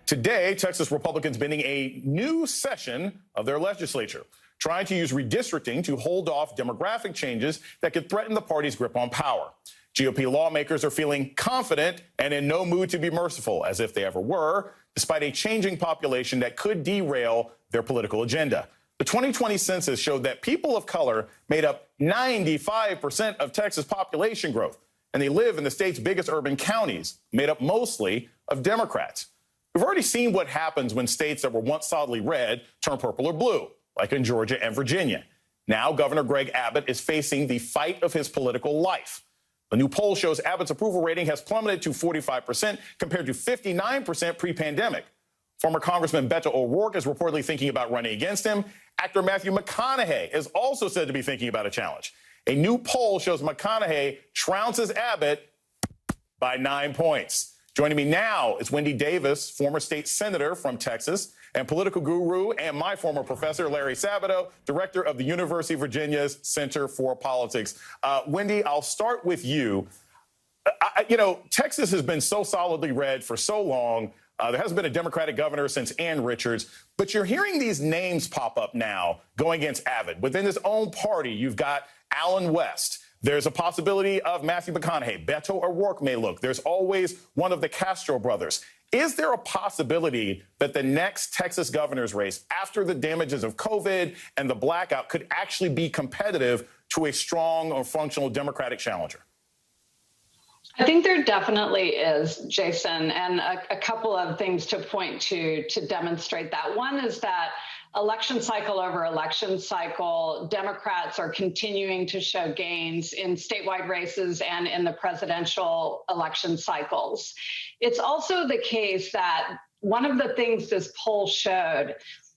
Today, Texas Republicans beginning a new session of their legislature, trying to use redistricting to hold off demographic changes that could threaten the party's grip on power. GOP lawmakers are feeling confident and in no mood to be merciful, as if they ever were, despite a changing population that could derail their political agenda. The 2020 census showed that people of color made up 95% of Texas population growth, and they live in the state's biggest urban counties, made up mostly of Democrats. We've already seen what happens when states that were once solidly red turn purple or blue, like in Georgia and Virginia. Now, Governor Greg Abbott is facing the fight of his political life. A new poll shows Abbott's approval rating has plummeted to 45% compared to 59% pre-pandemic. Former Congressman Beto O'Rourke is reportedly thinking about running against him. Actor Matthew McConaughey is also said to be thinking about a challenge. A new poll shows McConaughey trounces Abbott by 9 points. Joining me now is Wendy Davis, former state senator from Texas, and political guru and my former professor, Larry Sabato, director of the University of Virginia's Center for Politics. Wendy, I'll start with you. Texas has been so solidly red for so long. There hasn't been a Democratic governor since Ann Richards, but you're hearing these names pop up now going against Abbott. Within his own party, you've got Allen West. There's a possibility of Matthew McConaughey. Beto O'Rourke may look. There's always one of the Castro brothers. Is there a possibility that the next Texas governor's race, after the damages of COVID and the blackout, could actually be competitive to a strong or functional Democratic challenger? I think there definitely is, Jason, and a couple of things to point to demonstrate that. One is that election cycle over election cycle, Democrats are continuing to show gains in statewide races and in the presidential election cycles. It's also the case that one of the things this poll showed,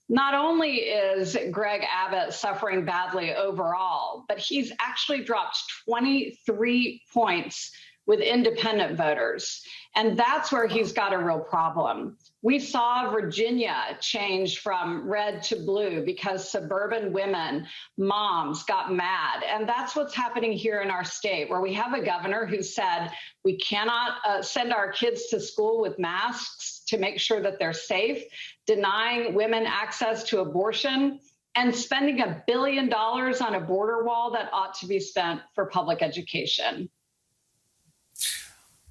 not only is Greg Abbott suffering badly overall, but he's actually dropped 23 points with independent voters. And that's where he's got a real problem. We saw Virginia change from red to blue because suburban women, moms, got mad. And that's what's happening here in our state, where we have a governor who said we cannot send our kids to school with masks to make sure that they're safe, denying women access to abortion, and spending $1 billion on a border wall that ought to be spent for public education.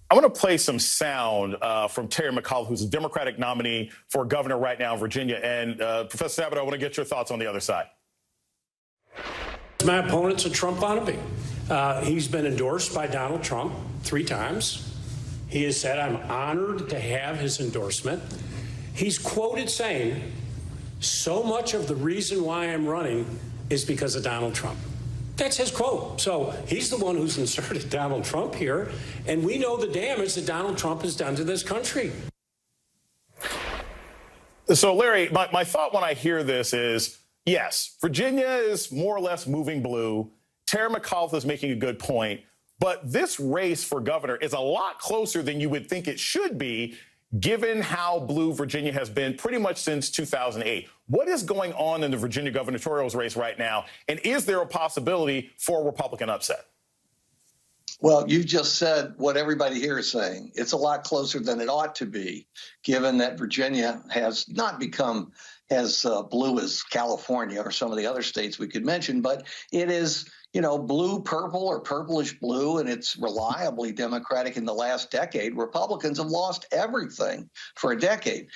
I want to play some sound from Terry McAuliffe, who's a Democratic nominee for governor right now in Virginia. And Professor Sabato, I want to get your thoughts on the other side. My opponent's a Trump wannabe. He's been endorsed by Donald Trump 3 times. He has said, I'm honored to have his endorsement. He's quoted saying, so much of the reason why I'm running is because of Donald Trump. That's his quote. So he's the one who's inserted Donald Trump here, and we know the damage that Donald Trump has done to this country. So, Larry, my thought when I hear this is, yes, Virginia is more or less moving blue. Terry McAuliffe is making a good point, but this race for governor is a lot closer than you would think it should be, given how blue Virginia has been pretty much since 2008. What is going on in the Virginia gubernatorial race right now? And is there a possibility for a Republican upset? Well, you just said what everybody here is saying. It's a lot closer than it ought to be, given that Virginia has not become as blue as California or some of the other states we could mention, but it is, blue purple or purplish blue, and it's reliably Democratic in the last decade. Republicans have lost everything for a decade.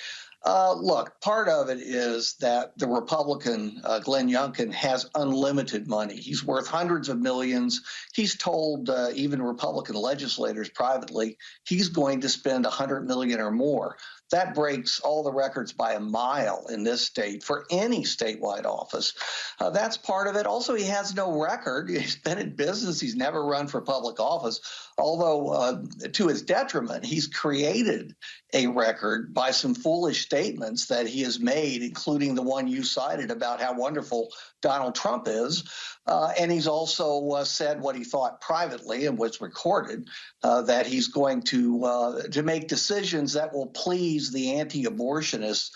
Look, part of it is that the Republican, Glenn Youngkin, has unlimited money. He's worth hundreds of millions. He's told even Republican legislators privately he's going to spend $100 million or more. That breaks all the records by a mile in this state for any statewide office. That's part of it. Also, he has no record. He's been in business. He's never run for public office, although to his detriment, he's created a record by some foolish statements that he has made, including the one you cited about how wonderful Donald Trump is. And he's also said what he thought privately and was recorded, that he's going to make decisions that will please the anti-abortionists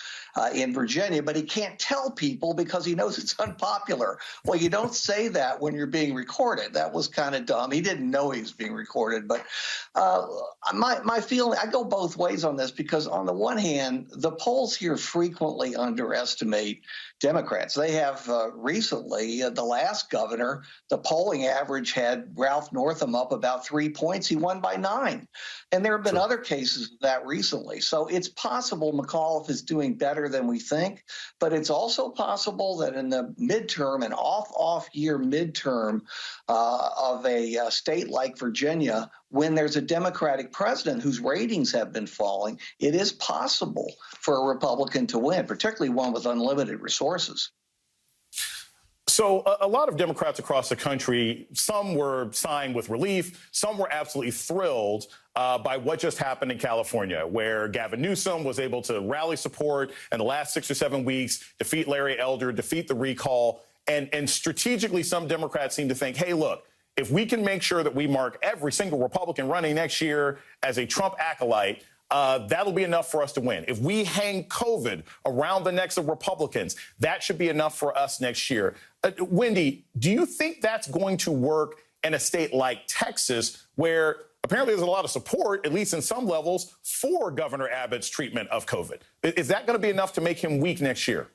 in Virginia, but he can't tell people because he knows it's unpopular. Well, you don't say that when you're being recorded. That was kind of dumb. He didn't know he was being recorded. But my feeling, I go both ways on this, because on the one hand, the polls here frequently underestimate Democrats. They have recently, the last governor, the polling average had Ralph Northam up about 3 points. He won by 9. And there have been other cases of that recently. So it's possible McAuliffe is doing better than we think, but it's also possible that in the midterm, an off-year midterm of a state like Virginia, when there's a Democratic president whose ratings have been falling, it is possible for a Republican to win, particularly one with unlimited resources. So a lot of Democrats across the country, some were sighing with relief, some were absolutely thrilled by what just happened in California, where Gavin Newsom was able to rally support in the last 6 or 7 weeks, defeat Larry Elder, defeat the recall. And strategically, some Democrats seem to think, hey, look, if we can make sure that we mark every single Republican running next year as a Trump acolyte, that'll be enough for us to win. If we hang COVID around the necks of Republicans, that should be enough for us next year. Wendy, do you think that's going to work in a state like Texas, where apparently there's a lot of support, at least in some levels, for Governor Abbott's treatment of COVID? Is that going to be enough to make him weak next year?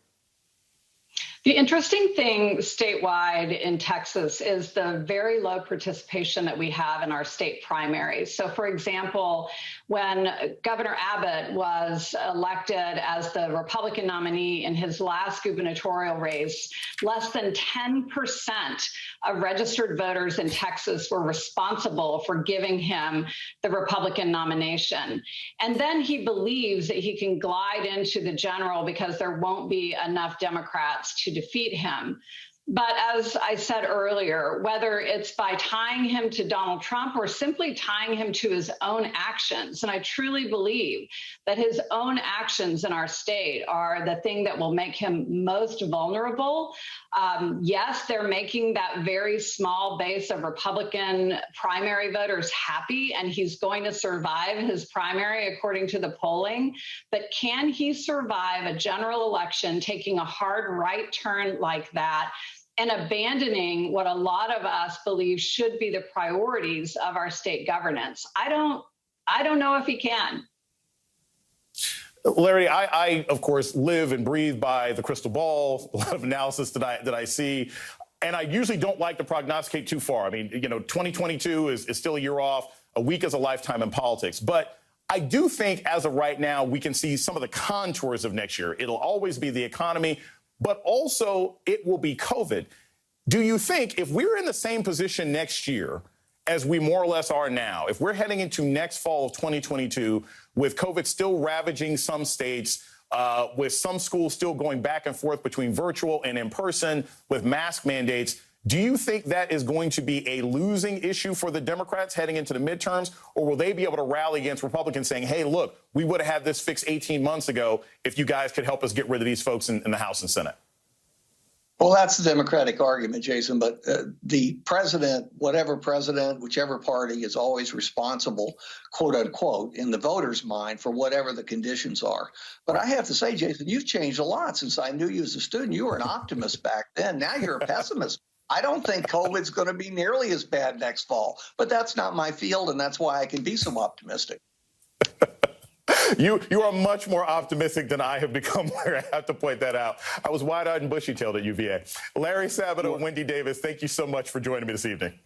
The interesting thing statewide in Texas is the very low participation that we have in our state primaries. So, for example, when Governor Abbott was elected as the Republican nominee in his last gubernatorial race, less than 10% of registered voters in Texas were responsible for giving him the Republican nomination. And then he believes that he can glide into the general because there won't be enough Democrats to defeat him. But as I said earlier, whether it's by tying him to Donald Trump or simply tying him to his own actions, and I truly believe that his own actions in our state are the thing that will make him most vulnerable. Yes, they're making that very small base of Republican primary voters happy, and he's going to survive his primary according to the polling. But can he survive a general election taking a hard right turn like that and abandoning what a lot of us believe should be the priorities of our state governance? I don't know if he can. Larry, I of course, live and breathe by the crystal ball, a lot of analysis that I see. And I usually don't like to prognosticate too far. I mean, 2022 is still a year off. A week is a lifetime in politics. But I do think as of right now, we can see some of the contours of next year. It'll always be the economy, but also it will be COVID. Do you think if we're in the same position next year as we more or less are now, if we're heading into next fall of 2022 with COVID still ravaging some states, with some schools still going back and forth between virtual and in person with mask mandates, do you think that is going to be a losing issue for the Democrats heading into the midterms, or will they be able to rally against Republicans saying, hey, look, we would have had this fixed 18 months ago if you guys could help us get rid of these folks in the House and Senate? Well, that's the Democratic argument, Jason. But the president, whichever party, is always responsible, quote unquote, in the voters' mind for whatever the conditions are. But I have to say, Jason, you've changed a lot since I knew you as a student. You were an optimist back then. Now you're a pessimist. I don't think COVID's going to be nearly as bad next fall. But that's not my field, and that's why I can be so optimistic. You are much more optimistic than I have become, Larry. I have to point that out. I was wide-eyed and bushy-tailed at UVA. Larry Sabato and Wendy Davis, thank you so much for joining me this evening.